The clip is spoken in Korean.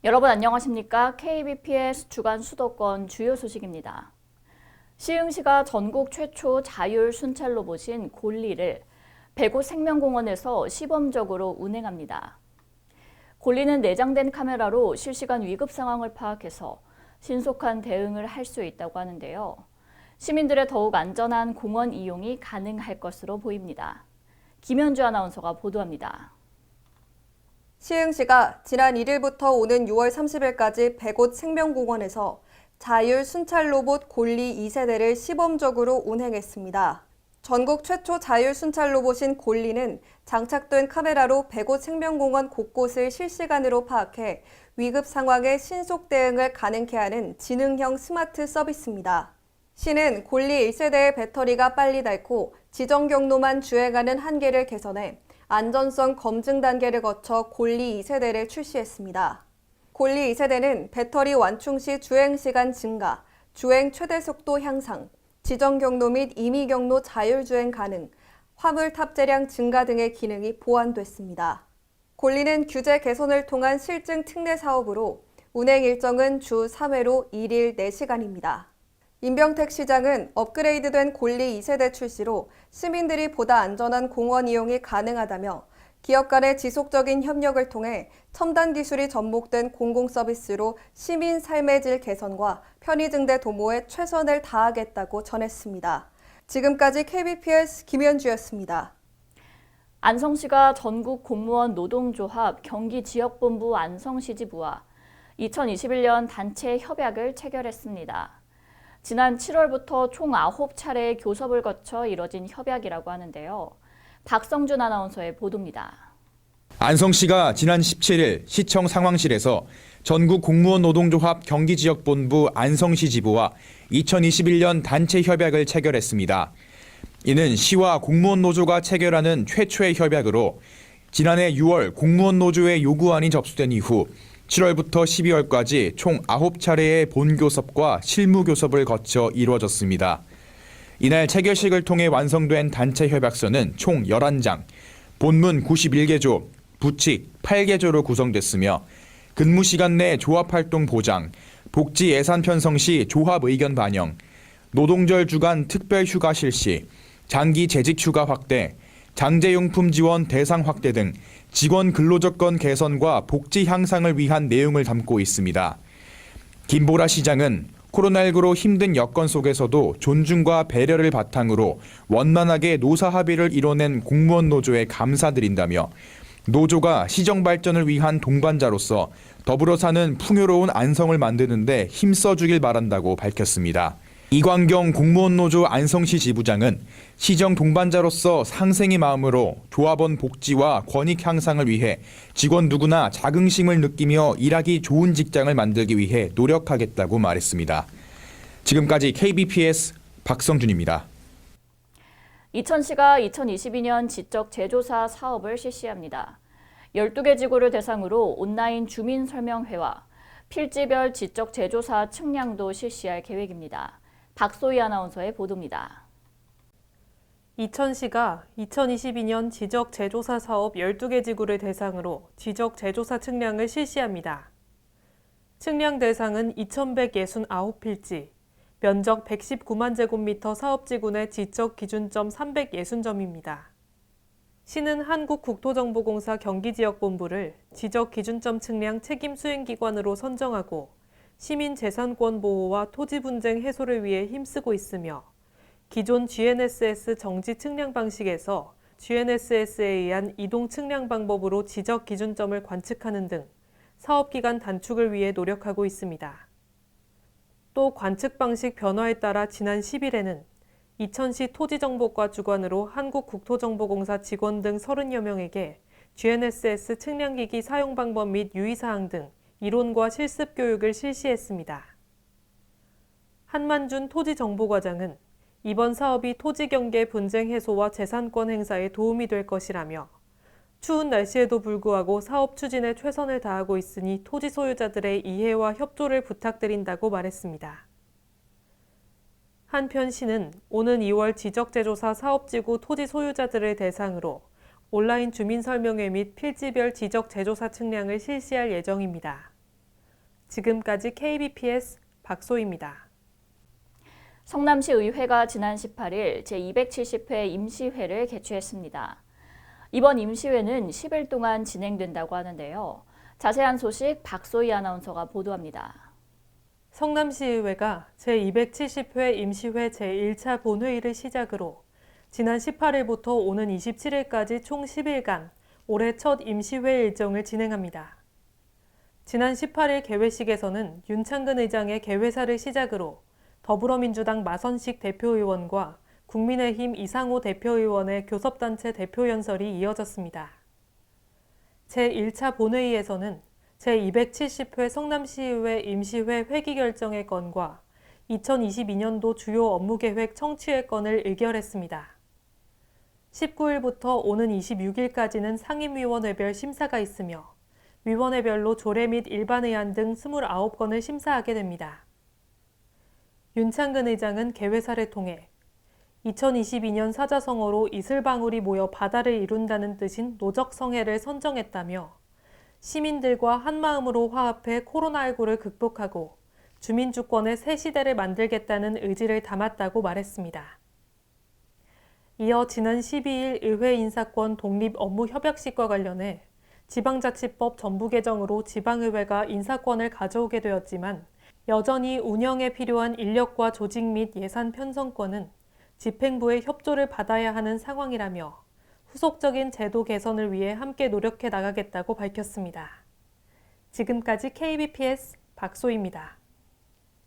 여러분 안녕하십니까? KBPS 주간 수도권 주요 소식입니다. 시흥시가 전국 최초 자율 순찰 로봇인 골리를 백오 생명공원에서 시범적으로 운행합니다. 골리는 내장된 카메라로 실시간 위급 상황을 파악해서 신속한 대응을 할 수 있다고 하는데요. 시민들의 더욱 안전한 공원 이용이 가능할 것으로 보입니다. 김현주 아나운서가 보도합니다. 시흥시가 지난 1일부터 오는 6월 30일까지 백옷 생명공원에서 자율 순찰 로봇 골리 2세대를 시범적으로 운행했습니다. 전국 최초 자율 순찰 로봇인 골리는 장착된 카메라로 백옷 생명공원 곳곳을 실시간으로 파악해 위급 상황에 신속 대응을 가능케 하는 지능형 스마트 서비스입니다. 시는 골리 1세대의 배터리가 빨리 닳고 지정 경로만 주행하는 한계를 개선해 안전성 검증 단계를 거쳐 골리 2세대를 출시했습니다. 골리 2세대는 배터리 완충 시 주행 시간 증가, 주행 최대 속도 향상, 지정 경로 및 임의 경로 자율 주행 가능, 화물 탑재량 증가 등의 기능이 보완됐습니다. 골리는 규제 개선을 통한 실증 특례 사업으로 운행 일정은 주 3회로 1일 4시간입니다. 임병택 시장은 업그레이드된 골리 2세대 출시로 시민들이 보다 안전한 공원 이용이 가능하다며 기업 간의 지속적인 협력을 통해 첨단 기술이 접목된 공공서비스로 시민 삶의 질 개선과 편의증대 도모에 최선을 다하겠다고 전했습니다. 지금까지 KBPS 김현주였습니다. 안성시가 전국 공무원 노동조합 경기지역본부 안성시지부와 2021년 단체 협약을 체결했습니다. 지난 7월부터 총 9차례의 교섭을 거쳐 이뤄진 협약이라고 하는데요. 박성준 아나운서의 보도입니다. 안성시가 지난 17일 시청 상황실에서 전국 공무원 노동조합 경기지역본부 안성시 지부와 2021년 단체 협약을 체결했습니다. 이는 시와 공무원 노조가 체결하는 최초의 협약으로 지난해 6월 공무원 노조의 요구안이 접수된 이후 7월부터 12월까지 총 9차례의 본교섭과 실무교섭을 거쳐 이루어졌습니다. 이날 체결식을 통해 완성된 단체 협약서는 총 11장, 본문 91개조, 부칙 8개조로 구성됐으며 근무시간 내 조합활동 보장, 복지 예산 편성 시 조합 의견 반영, 노동절 주간 특별휴가 실시, 장기 재직휴가 확대, 장제용품 지원 대상 확대 등 직원 근로조건 개선과 복지 향상을 위한 내용을 담고 있습니다. 김보라 시장은 코로나19로 힘든 여건 속에서도 존중과 배려를 바탕으로 원만하게 노사 합의를 이뤄낸 공무원 노조에 감사드린다며 노조가 시정 발전을 위한 동반자로서 더불어 사는 풍요로운 안성을 만드는 데 힘써주길 바란다고 밝혔습니다. 이광경 공무원 노조 안성시 지부장은 시정 동반자로서 상생의 마음으로 조합원 복지와 권익 향상을 위해 직원 누구나 자긍심을 느끼며 일하기 좋은 직장을 만들기 위해 노력하겠다고 말했습니다. 지금까지 KBPS 박성준입니다. 이천시가 2022년 지적 제조사 사업을 실시합니다. 12개 지구를 대상으로 온라인 주민 설명회와 필지별 지적 제조사 측량도 실시할 계획입니다. 박소희 아나운서의 보도입니다. 이천시가 2022년 지적 제조사 사업 12개 지구를 대상으로 지적 제조사 측량을 실시합니다. 측량 대상은 2169필지, 면적 119만 제곱미터 사업지구 내 지적 기준점 360점입니다. 시는 한국국토정보공사 경기지역본부를 지적 기준점 측량 책임 수행기관으로 선정하고 시민재산권 보호와 토지 분쟁 해소를 위해 힘쓰고 있으며 기존 GNSS 정지 측량 방식에서 GNSS에 의한 이동 측량 방법으로 지적 기준점을 관측하는 등 사업기간 단축을 위해 노력하고 있습니다. 또 관측 방식 변화에 따라 지난 10일에는 이천시 토지정보과 주관으로 한국국토정보공사 직원 등 30여 명에게 GNSS 측량기기 사용 방법 및 유의사항 등 이론과 실습 교육을 실시했습니다. 한만준 토지정보과장은 이번 사업이 토지경계 분쟁 해소와 재산권 행사에 도움이 될 것이라며 추운 날씨에도 불구하고 사업 추진에 최선을 다하고 있으니 토지 소유자들의 이해와 협조를 부탁드린다고 말했습니다. 한편 시는 오는 2월 지적제조사 사업지구 토지 소유자들을 대상으로 온라인 주민설명회 및 필지별 지적 제조사 측량을 실시할 예정입니다. 지금까지 KBPS 박소희입니다. 성남시 의회가 지난 18일 제270회 임시회를 개최했습니다. 이번 임시회는 10일 동안 진행된다고 하는데요. 자세한 소식 박소희 아나운서가 보도합니다. 성남시의회가 제270회 임시회 제1차 본회의를 시작으로 지난 18일부터 오는 27일까지 총 10일간 올해 첫 임시회 일정을 진행합니다. 지난 18일 개회식에서는 윤창근 의장의 개회사를 시작으로 더불어민주당 마선식 대표의원과 국민의힘 이상호 대표의원의 교섭단체 대표연설이 이어졌습니다. 제1차 본회의에서는 제270회 성남시의회 임시회 회기 결정의 건과 2022년도 주요 업무계획 청취의 건을 의결했습니다. 19일부터 오는 26일까지는 상임위원회별 심사가 있으며 위원회별로 조례 및 일반의안 등 29건을 심사하게 됩니다. 윤창근 의장은 개회사를 통해 2022년 사자성어로 이슬방울이 모여 바다를 이룬다는 뜻인 노적성해를 선정했다며 시민들과 한마음으로 화합해 코로나19를 극복하고 주민주권의 새 시대를 만들겠다는 의지를 담았다고 말했습니다. 이어 지난 12일 의회 인사권 독립 업무 협약식과 관련해 지방자치법 전부 개정으로 지방의회가 인사권을 가져오게 되었지만 여전히 운영에 필요한 인력과 조직 및 예산 편성권은 집행부의 협조를 받아야 하는 상황이라며 후속적인 제도 개선을 위해 함께 노력해 나가겠다고 밝혔습니다. 지금까지 KBPS 박소희입니다.